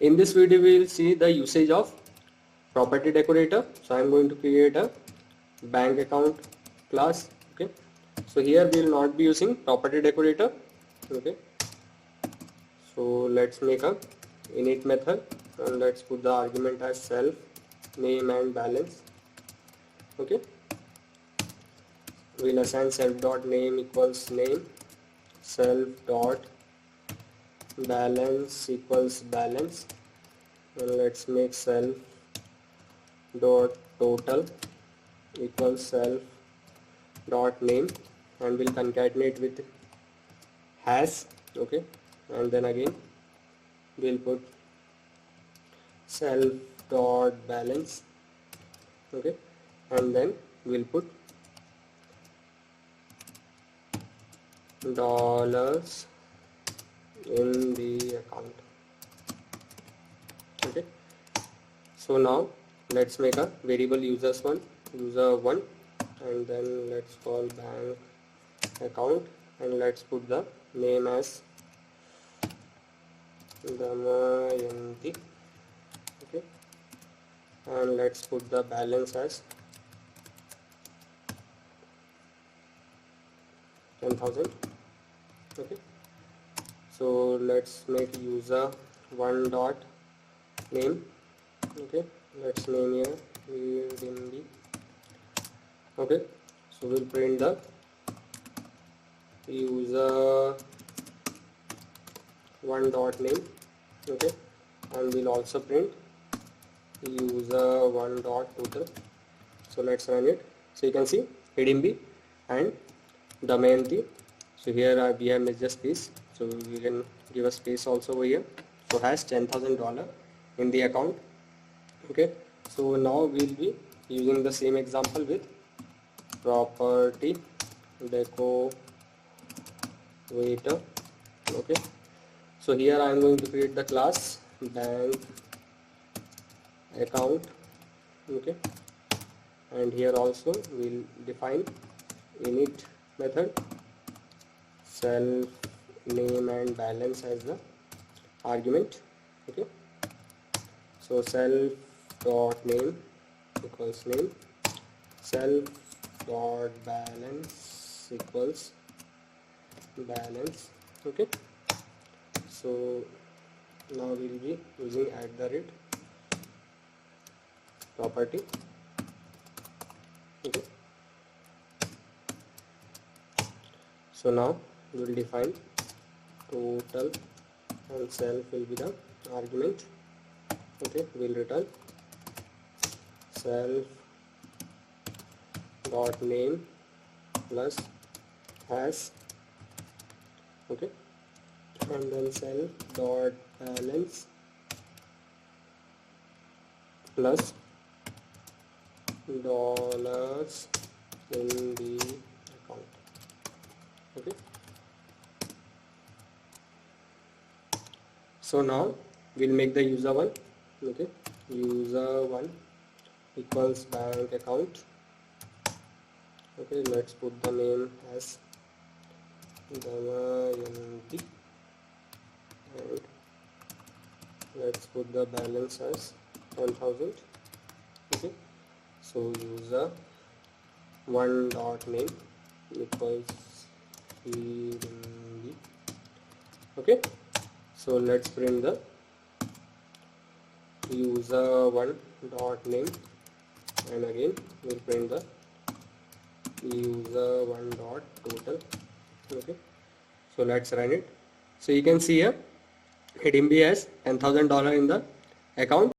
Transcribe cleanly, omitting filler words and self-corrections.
In this video we will see the usage of property decorator. So I am going to create a bank account class. Okay, so here we will not be using property decorator. Okay, so let's make a init method and let's put the argument as self, name and balance. Okay, we'll assign self.name equals name, self.balance equals balance, and let's make self.total equals self.name, and we'll concatenate with hash. Okay, and then again we'll put self.balance. Okay, and then we'll put dollars in the account. Okay, so now let's make a variable user1, and then let's call bank account, and let's put the name as Damayanti. Okay, and let's put the balance as 10,000. Okay, so let's make user one dot name. Okay, let's name here Hidimbi. Okay, so we'll print the user one dot name. Okay, and we'll also print user one dot total. So let's run it. So you can see Hidimbi and Damayanti. So here we have missed a space, so we can give a space also over here. So has $10,000 in the account. Okay, so now we'll be using the same example with property decorator. Okay, so here I am going to create the class bank account. Okay, and here also we'll define init method, self, name and balance as the argument. Okay, so self dot name equals name, self dot balance equals balance. Okay, so now we'll be using @property. Okay, so now we will define total and self will be the argument. Okay, we'll return self dot name plus hash. Okay, and then self dot balance plus dollars in the account. Okay, so now we'll make the user one. Okay, user one equals bank account. Okay, let's put the name as Damayanti, and let's put the balance as 10,000. Okay, so user one dot name equals Hidimbi. Okay, so let's print the user one dot name, and again we'll print the user one dot total. Okay, so let's run it. So you can see here Hidimbi has $10,000 in the account.